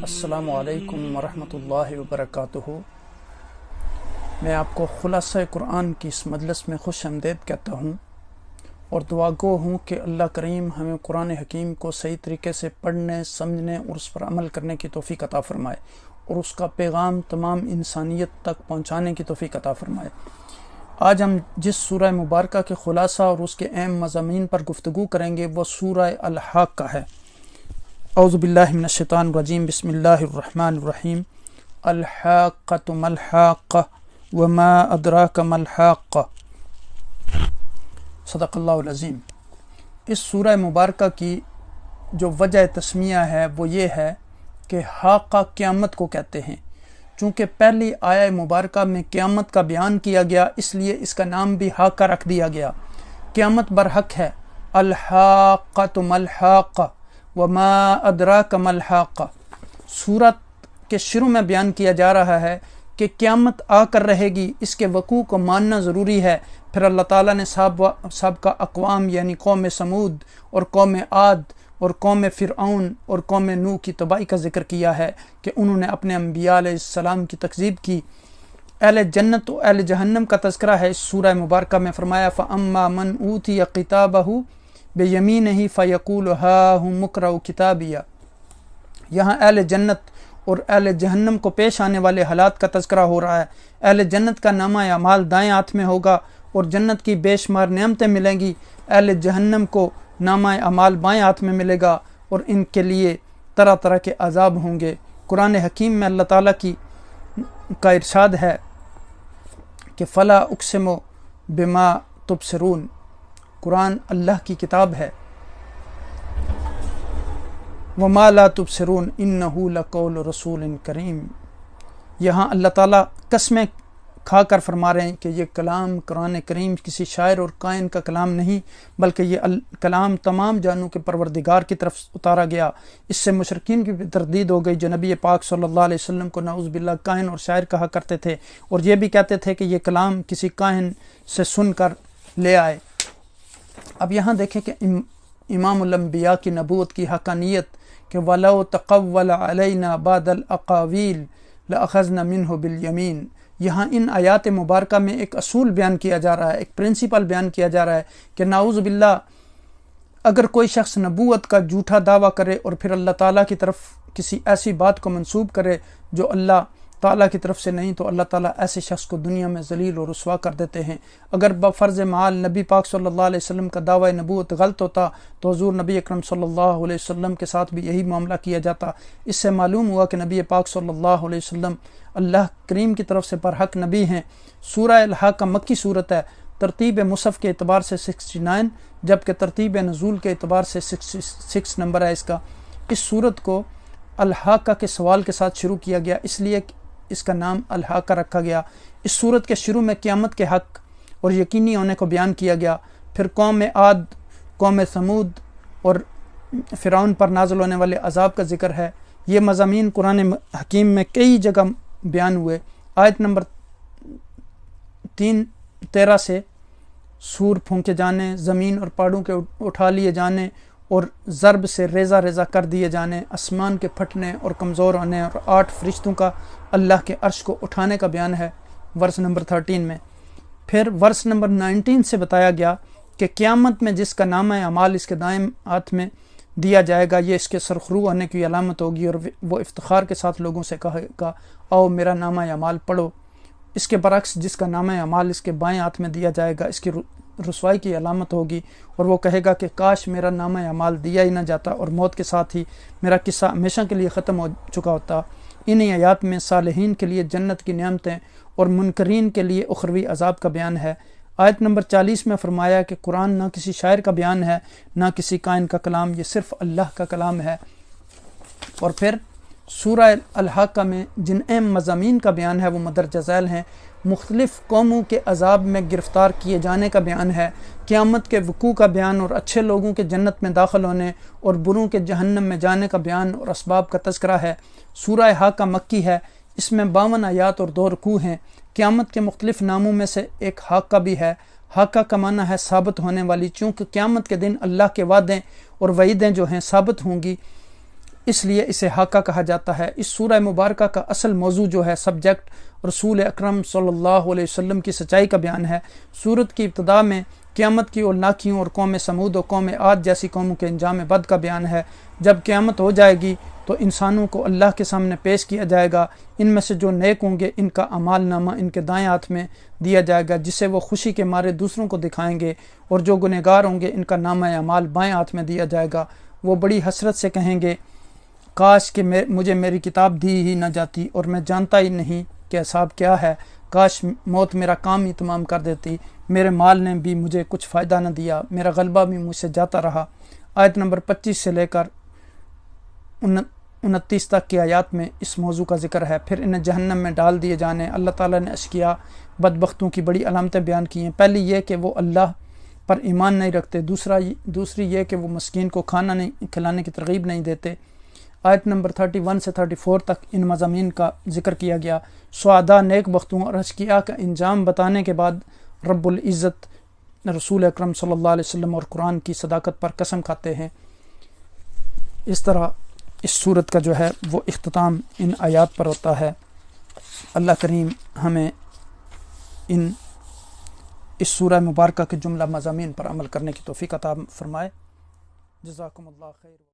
السلام علیکم ورحمۃ اللہ وبرکاتہ۔ میں آپ کو خلاصہ قرآن کی اس مجلس میں خوش آمدید کہتا ہوں اور دعا گو ہوں کہ اللہ کریم ہمیں قرآن حکیم کو صحیح طریقے سے پڑھنے، سمجھنے اور اس پر عمل کرنے کی توفیق عطا فرمائے اور اس کا پیغام تمام انسانیت تک پہنچانے کی توفیق عطا فرمائے۔ آج ہم جس سورہ مبارکہ کے خلاصہ اور اس کے اہم مضامین پر گفتگو کریں گے وہ سورہ الحاقہ ہے۔ اعوذ باللہ من الشیطان الرجیم، بسم اللہ الرحمن الرحیم۔ الحاقۃ ما الحاقہ وما ادراک ما الحاقہ، صدق اللہ العظیم۔ اس سورہ مبارکہ کی جو وجہ تسمیہ ہے وہ یہ ہے کہ حاقہ قیامت کو کہتے ہیں۔ چونکہ پہلی آیہ مبارکہ میں قیامت کا بیان کیا گیا، اس لیے اس کا نام بھی حاقہ رکھ دیا گیا۔ قیامت برحق ہے۔ الحاقۃ ما الحاقہ وما ادراک ما الحاقہ، سورت کے شروع میں بیان کیا جا رہا ہے کہ قیامت آ کر رہے گی، اس کے وقوع کو ماننا ضروری ہے۔ پھر اللہ تعالیٰ نے سابقہ اقوام یعنی قوم سمود اور قوم عاد اور قوم فرعون اور قوم نوح کی تباہی کا ذکر کیا ہے کہ انہوں نے اپنے انبیاء علیہ السلام کی تکذیب کی۔ اہل جنت و اہل جہنم کا تذکرہ ہے اس سورہ مبارکہ میں۔ فرمایا فَأَمَّا مَنْ أُوتِيَ كِتَابَهُ بِيَمِينِهِ فَيَقُولُ هَاهُمُ اقْرَءُوا كِتَابِيَهْ، یہاں اہل جنت اور اہل جہنم کو پیش آنے والے حالات کا تذکرہ ہو رہا ہے۔ اہل جنت کا نامہ اعمال دائیں ہاتھ میں ہوگا اور جنت کی بے شمار نعمتیں ملیں گی۔ اہل جہنم کو نامہ اعمال بائیں ہاتھ میں ملے گا اور ان کے لیے طرح طرح کے عذاب ہوں گے۔ قرآن حکیم میں اللہ تعالیٰ کا ارشاد ہے کہ فلا اقسم بما تبصرون، قرآن اللہ کی کتاب ہے۔ وما لا تبصرون انہ لقول رسول کریم، یہاں اللہ تعالیٰ قسمیں کھا کر فرما رہے ہیں کہ یہ کلام قرآن کریم کسی شاعر اور کائن کا کلام نہیں، بلکہ یہ کلام تمام جانوں کے پروردگار کی طرف اتارا گیا۔ اس سے مشرکین کی بھی تردید ہو گئی جو نبی پاک صلی اللہ علیہ وسلم کو نعوذ باللہ کاہن اور شاعر کہا کرتے تھے، اور یہ بھی کہتے تھے کہ یہ کلام کسی کاہن سے سن کر لے آئے۔ اب یہاں دیکھیں کہ امام الانبیاء کی نبوت کی حقانیت کہ وَلَوْ تَقَوَّلَ عَلَيْنَا بَعْضَ الْأَقَاوِيلِ لَأَخَذْنَا مِنْهُ بِالْيَمِينِ، یہاں ان آیات مبارکہ میں ایک اصول بیان کیا جا رہا ہے، ایک پرنسپل بیان کیا جا رہا ہے کہ نعوذ باللہ اگر کوئی شخص نبوت کا جھوٹا دعویٰ کرے اور پھر اللہ تعالیٰ کی طرف کسی ایسی بات کو منسوب کرے جو اللہ تعالیٰ کی طرف سے نہیں، تو اللہ تعالیٰ ایسے شخص کو دنیا میں ذلیل اور رسوا کر دیتے ہیں۔ اگر بفرض محال نبی پاک صلی اللہ علیہ وسلم کا دعویٰ نبوت غلط ہوتا تو حضور نبی اکرم صلی اللہ علیہ وسلم کے ساتھ بھی یہی معاملہ کیا جاتا۔ اس سے معلوم ہوا کہ نبی پاک صلی اللہ علیہ وسلم اللہ کریم کی طرف سے برحق نبی ہیں۔ سورہ الحاقہ مکی صورت ہے، ترتیب مصحف کے اعتبار سے 69، جبکہ ترتیب نزول کے اعتبار سے 66 نمبر ہے اس کا۔ اس صورت کو الحاقہ کے سوال کے ساتھ شروع کیا گیا، اس لیے اس کا نام الحاقہ رکھا گیا۔ اس صورت کے شروع میں قیامت کے حق اور یقینی ہونے کو بیان کیا گیا، پھر قوم عاد، قوم ثمود اور فرعون پر نازل ہونے والے عذاب کا ذکر ہے۔ یہ مضامین قرآن حکیم میں کئی جگہ بیان ہوئے۔ آیت نمبر 13 سے سور پھونکے جانے، زمین اور پہاڑوں کے اٹھا لیے جانے اور ضرب سے ریزہ ریزہ کر دیے جانے، آسمان کے پھٹنے اور کمزور ہونے اور 8 فرشتوں کا اللہ کے عرش کو اٹھانے کا بیان ہے ورس نمبر 13 میں۔ پھر ورس نمبر 19 سے بتایا گیا کہ قیامت میں جس کا نامہ اعمال اس کے دائیں ہاتھ میں دیا جائے گا، یہ اس کے سرخرو ہونے کی علامت ہوگی اور وہ افتخار کے ساتھ لوگوں سے کہے گا آؤ میرا نامہ اعمال پڑھو۔ اس کے برعکس جس کا نامہ اعمال اس کے بائیں ہاتھ میں دیا جائے گا، اس کی رسوائی کی علامت ہوگی اور وہ کہے گا کہ کاش میرا نامہ اعمال دیا ہی نہ جاتا اور موت کے ساتھ ہی میرا قصہ ہمیشہ کے لیے ختم ہو چکا ہوتا۔ انہی آیات میں صالحین کے لیے جنت کی نعمتیں اور منکرین کے لیے اخروی عذاب کا بیان ہے۔ آیت نمبر 40 میں فرمایا کہ قرآن نہ کسی شاعر کا بیان ہے نہ کسی کائن کا کلام، یہ صرف اللہ کا کلام ہے۔ اور پھر سورہ الحاقہ میں جن اہم مضامین کا بیان ہے وہ مندرجہ ذیل ہیں۔ مختلف قوموں کے عذاب میں گرفتار کیے جانے کا بیان ہے، قیامت کے وقوع کا بیان اور اچھے لوگوں کے جنت میں داخل ہونے اور بروں کے جہنم میں جانے کا بیان اور اسباب کا تذکرہ ہے۔ سورہ حاقہ مکی ہے، اس میں 52 آیات اور 2 رکوع ہیں۔ قیامت کے مختلف ناموں میں سے ایک حاقہ بھی ہے۔ حقہ کا معنی ہے ثابت ہونے والی، چونکہ قیامت کے دن اللہ کے وعدے اور وعیدیں جو ہیں ثابت ہوں گی، اس لیے اسے حقہ کہا جاتا ہے۔ اس سورہ مبارکہ کا اصل موضوع جو ہے سبجیکٹ رسول اکرم صلی اللہ علیہ وسلم کی سچائی کا بیان ہے۔ سورت کی ابتدا میں قیامت کی اور لاکھیوں اور قوم سمود و قوم عاد جیسی قوموں کے انجام بد کا بیان ہے۔ جب قیامت ہو جائے گی تو انسانوں کو اللہ کے سامنے پیش کیا جائے گا۔ ان میں سے جو نیک ہوں گے ان کا اعمال نامہ ان کے دائیں ہاتھ میں دیا جائے گا، جسے وہ خوشی کے مارے دوسروں کو دکھائیں گے، اور جو گنہگار ہوں گے ان کا نامہ اعمال بائیں ہاتھ میں دیا جائے گا۔ وہ بڑی حسرت سے کہیں گے کاش کہ مجھے میری کتاب دی ہی نہ جاتی اور میں جانتا ہی نہیں کہ حساب کیا ہے، کاش موت میرا کام ہی تمام کر دیتی، میرے مال نے بھی مجھے کچھ فائدہ نہ دیا، میرا غلبہ بھی مجھ سے جاتا رہا۔ آیت نمبر 25 سے لے کر 29 تک کی آیات میں اس موضوع کا ذکر ہے۔ پھر انہیں جہنم میں ڈال دیے جانے۔ اللہ تعالیٰ نے اشقیاء بدبختوں کی بڑی علامتیں بیان کی ہیں۔ پہلی یہ کہ وہ اللہ پر ایمان نہیں رکھتے، دوسری یہ کہ وہ مسکین کو کھانا نہیں کھلانے کی ترغیب نہیں دیتے۔ آیت نمبر 31 سے 34 تک ان مضامین کا ذکر کیا گیا۔ سعداء نیک بختوں اور اشقیاء کا انجام بتانے کے بعد رب العزت رسول اکرم صلی اللہ علیہ وسلم اور قرآن کی صداقت پر قسم کھاتے ہیں۔ اس طرح اس صورت کا جو ہے وہ اختتام ان آیات پر ہوتا ہے۔ اللہ کریم ہمیں اس سورہ مبارکہ کے جملہ مضامین پر عمل کرنے کی توفیق عطا فرمائے۔ جزاکم اللہ خیر۔